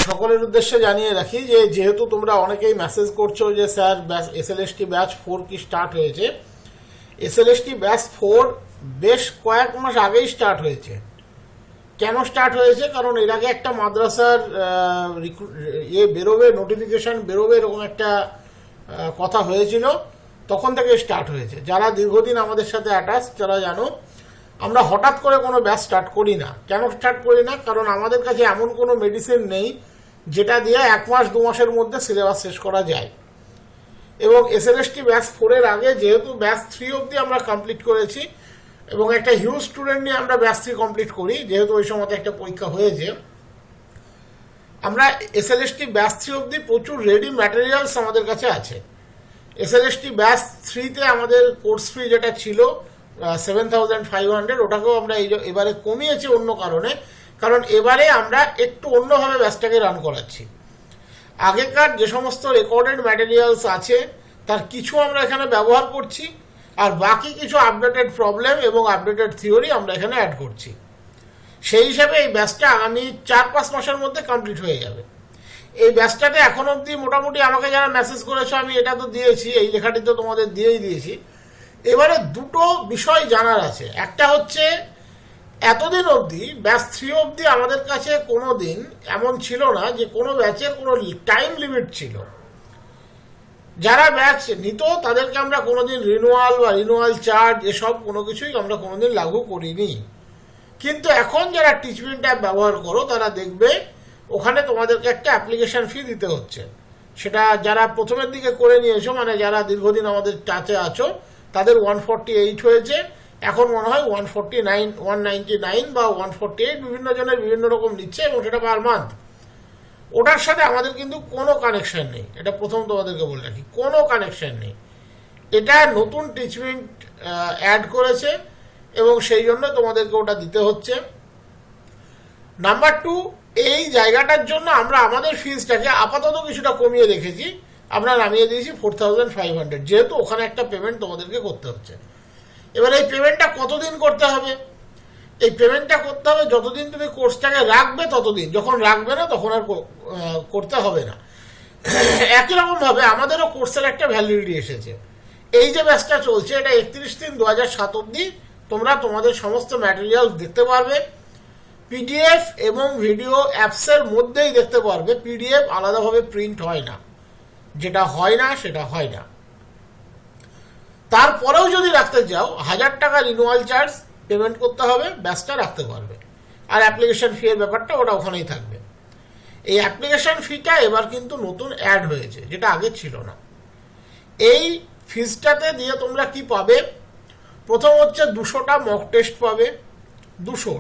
সকলের উদ্দেশ্যে জানিয়ে রাখি যে যেহেতু তোমরা অনেকেই মেসেজ করছো যে স্যার এসএলএসটি ব্যাচ 4 কি স্টার্ট হয়েছে। এসএলএসটি ব্যাচ 4 বেশ কয়েক মাস আগেই স্টার্ট হয়েছে। কেন স্টার্ট হয়েছে? কারণ এর আগে একটা মাদ্রাসার বেরোবে, নোটিফিকেশন বেরোবে, এরকম একটা কথা হয়েছিল, তখন থেকে স্টার্ট হয়েছে। যারা দীর্ঘদিন আমাদের সাথে অ্যাটাচ তারা জানো আমরা হঠাৎ করে কোনো ব্যাচ স্টার্ট করি না। কেন স্টার্ট করি না? কারণ আমাদের কাছে এমন কোনো মেডিসিন নেই যেটা দিয়ে 1 মাস 2 মাসের মধ্যে সিলেবাস শেষ করা যায়। এবং এসএলএসটি ব্যাচ 4-এর আগে যেহেতু ব্যাচ 3 অবধি আমরা কমপ্লিট করেছি এবং একটা হিউজ স্টুডেন্ট নিয়ে আমরা ব্যাচ 3 কমপ্লিট করি, যেহেতু ওই সময় একটা পরীক্ষা হয়েছে, আমরা এসএলএসটি ব্যাচ 3 অবধি প্রচুর রেডি ম্যাটেরিয়ালস আমাদের কাছে আছে। এসএলএসটি ব্যাচ 3-তে আমাদের কোর্স ফি যেটা ছিল 7,500, ওটাকেও আমরা এবারে কমিয়েছি অন্য কারণে। কারণ এবারে আমরা একটু অন্যভাবে ব্যাচটাকে রান করাচ্ছি। আগেকার যে সমস্ত রেকর্ডেড ম্যাটেরিয়ালস আছে তার কিছু আমরা এখানে ব্যবহার করছি, আর বাকি কিছু আপডেটেড প্রবলেম এবং আপডেটেড থিওরি আমরা এখানে অ্যাড করছি। সেই হিসাবে এই ব্যাচটা আগামী 4-5 মাসের মধ্যে কমপ্লিট হয়ে যাবে। এই ব্যাচটাতে এখন অবধি মোটামুটি আমাকে যারা মেসেজ করেছো, আমি এটা তো দিয়েছি, এই লেখাটি তো তোমাদের দিয়েছি। এবারে দুটো বিষয় জানার আছে। একটা হচ্ছে এতদিন অবধি ব্যাচ 3 অবধি আমাদের কাছে কোনো দিন এমন ছিল না যে কোনো ব্যাচের কোনো টাইম লিমিট ছিল। যারা ব্যাচ নিত তাদেরকে আমরা কোনোদিন রিনুয়াল চার্জ এসব কোনো কিছুই আমরা কোনোদিন লাগু করিনি। কিন্তু এখন যারা টিচমেন্ট অ্যাপ ব্যবহার করো তারা দেখবে ওখানে তোমাদেরকে একটা অ্যাপ্লিকেশন ফি দিতে হচ্ছে। সেটা যারা প্রথমের দিকে করে নিয়েছো, মানে যারা দীর্ঘদিন আমাদের টাচে আছো, তাদের 148 হয়েছে, এখন মনে হয় 149, 199 বা 148, বিভিন্ন জনের বিভিন্ন রকম নিচ্ছে এবং সেটা পার মান্থ। ওটার সাথে আমাদের কিন্তু কোনো কানেকশন নেই, এটা প্রথম তোমাদেরকে বলে রাখি, কোনো কানেকশন নেই। এটা নতুন টিচমেন্ট অ্যাড করেছে এবং সেই জন্য তোমাদেরকে ওটা দিতে হচ্ছে। নাম্বার 2, এই জায়গাটার জন্য আমরা আমাদের ফিজটাকে আপাতত কিছুটা কমিয়ে রেখেছি, আমরা নামিয়ে দিয়েছি 4,500, যেহেতু ওখানে একটা পেমেন্ট তোমাদেরকে করতে হচ্ছে। এবার এই পেমেন্টটা কতদিন করতে হবে? এই পেমেন্টটা করতে হবে যতদিন তুমি কোর্সটাকে রাখবে ততদিন, যখন রাখবে না তখন আর করতে হবে না। একই রকমভাবে আমাদেরও কোর্সের একটা ভ্যালিডিটি এসেছে। এই যে ব্যাচটা চলছে এটা 31/3/2007 অবধি তোমরা তোমাদের সমস্ত ম্যাটেরিয়াল দেখতে পারবে। পিডিএফ এবং ভিডিও অ্যাপসের মধ্যেই দেখতে পারবে, পিডিএফ আলাদাভাবে প্রিন্ট হয় না, যেটা হয় না সেটা হয় না। তারপরেও যদি রাখতে চাও 1000 টাকা রিনুয়াল চার্জ পেমেন্ট করতে হবে, ব্যাচটা রাখতে পারবে। আর অ্যাপ্লিকেশন ফি এর ব্যাপারটা ওটা ওখানেই থাকবে। এই অ্যাপ্লিকেশন ফিটা এবার কিন্তু নতুন অ্যাড হয়েছে, যেটা আগে ছিল না। এই ফিজটাতে দিয়ে তোমরা কি পাবে? প্রথম হচ্ছে 200টা মক টেস্ট পাবে, 200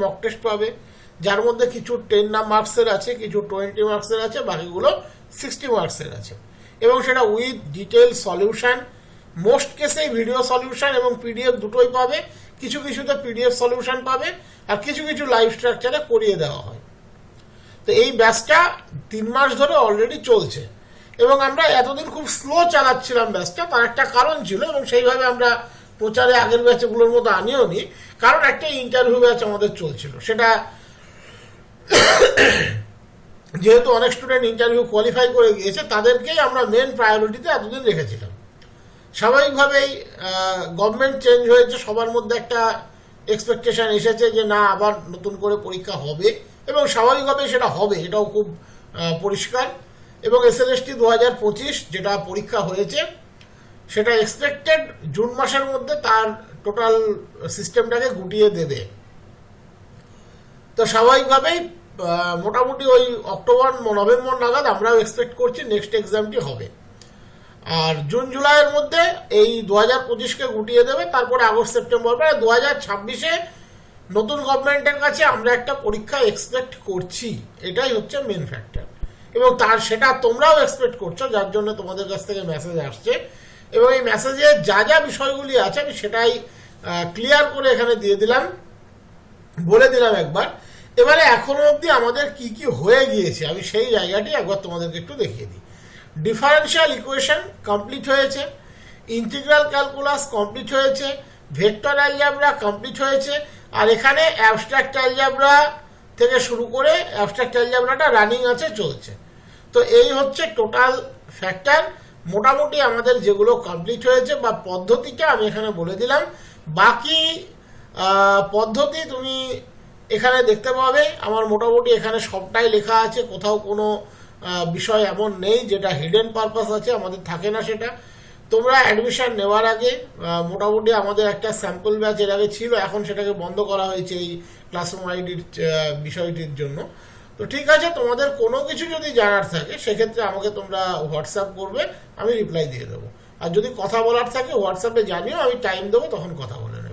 মক টেস্ট পাবে, যার মধ্যে কিছু 10 মার্কসের আছে, কিছু 20 মার্কসের আছে, বাকিগুলো 60 মার্কসের আছে। এবং সেটা উইথ ডিটেল সলিউশন, মোস্ট কেসেই ভিডিও সলিউশন এবং পিডিএফ দুটোই পাবে। কিছু কিছুতে পিডিএফ সলিউশন পাবে, আর কিছু কিছু লাইভ স্ট্রাকচারে করিয়ে দেওয়া হয়। তো এই ব্যাচটা 3 মাস ধরে অলরেডি চলছে এবং আমরা এতদিন খুব স্লো চালাচ্ছিলাম ব্যাচটা, তার একটা কারণ ছিল এবং সেইভাবে আমরা প্রচারে আগের ব্যাচগুলোর মতো আনিও নি, কারণ একটা ইন্টারভিউ ব্যাচ আমাদের চলছিল। সেটা যেহেতু অনেক স্টুডেন্ট ইন্টারভিউ কোয়ালিফাই করে গিয়েছে, তাদেরকেই আমরা মেন প্রায়োরিটিতে এতদিন রেখেছিলাম। স্বাভাবিকভাবেই গভর্নমেন্ট চেঞ্জ হয়েছে, সবার মধ্যে একটা এক্সপেকটেশন এসেছে যে না আবার নতুন করে পরীক্ষা হবে, এবং স্বাভাবিকভাবে সেটা হবে, এটাও খুব পরিষ্কার। এবং এসএলএসটি 2025 যেটা পরীক্ষা হয়েছে সেটা এক্সপেক্টেড জুন মাসের মধ্যে তার টোটাল সিস্টেমটাকে গুটিয়ে দেবে। তো স্বাভাবিকভাবেই মোটামুটি ওই অক্টোবর-নভেম্বর নাগাদ আমরাও এক্সপেক্ট করছি নেক্সট এক্সামটি হবে। আর জুন জুলাইয়ের মধ্যে এই 2025কে গুটিয়ে দেবে, তারপরে আগস্ট-সেপ্টেম্বর, 2026-এ নতুন গভর্নমেন্টের কাছে আমরা একটা পরীক্ষা এক্সপেক্ট করছি। এটাই হচ্ছে মেন ফ্যাক্টর, এবং সেটা তোমরাও এক্সপেক্ট করছো, যার জন্য তোমাদের কাছ থেকে মেসেজ আসছে। এবং এই মেসেজে যা যা বিষয়গুলি আছে আমি সেটাই ক্লিয়ার করে এখানে দিয়ে দিলাম, বলে দিলাম একবার। এবারে এখনো অবধি আমাদের কি কি হয়ে গিয়েছে আমি সেই জায়গাটি একবার তোমাদেরকে একটু দেখিয়ে দিই। ডিফারেন্সিয়াল ইকুয়েশন কমপ্লিট হয়েছে, ইন্টিগ্রাল ক্যালকুলাস কমপ্লিট হয়েছে, ভেক্টর অ্যালজেব্রা কমপ্লিট হয়েছে, আর এখানে অ্যাবস্ট্রাক্ট অ্যালজেব্রা থেকে শুরু করে অ্যাবস্ট্রাক্ট অ্যালজেব্রাটা রানিং আছে, চলছে। তো এই হচ্ছে টোটাল ফ্যাক্টর। মোটামুটি আমাদের যেগুলো কমপ্লিট হয়েছে বা পদ্ধতিটা আমি এখানে বলে দিলাম। বাকি পদ্ধতি তুমি এখানে দেখতে পাবে। আমার মোটামুটি এখানে সবটাই লেখা আছে, কোথাও কোনো বিষয় এমন নেই যেটা হিডেন পারপাস আছে, আমাদের থাকে না সেটা। তোমরা অ্যাডমিশন নেওয়ার আগে মোটামুটি আমাদের একটা স্যাম্পল ব্যাচ এর আগে ছিল, এখন সেটাকে বন্ধ করা হয়েছে এই ক্লাসরুম আইডির বিষয়টির জন্য। তো ঠিক আছে, তোমাদের কোনো কিছু যদি জানার থাকে সেক্ষেত্রে আমাকে তোমরা হোয়াটসঅ্যাপ করবে, আমি রিপ্লাই দিয়ে দেবো। আর যদি কথা বলার থাকে হোয়াটসঅ্যাপে জানিও, আমি টাইম দেবো, তখন কথা বলে নেবো।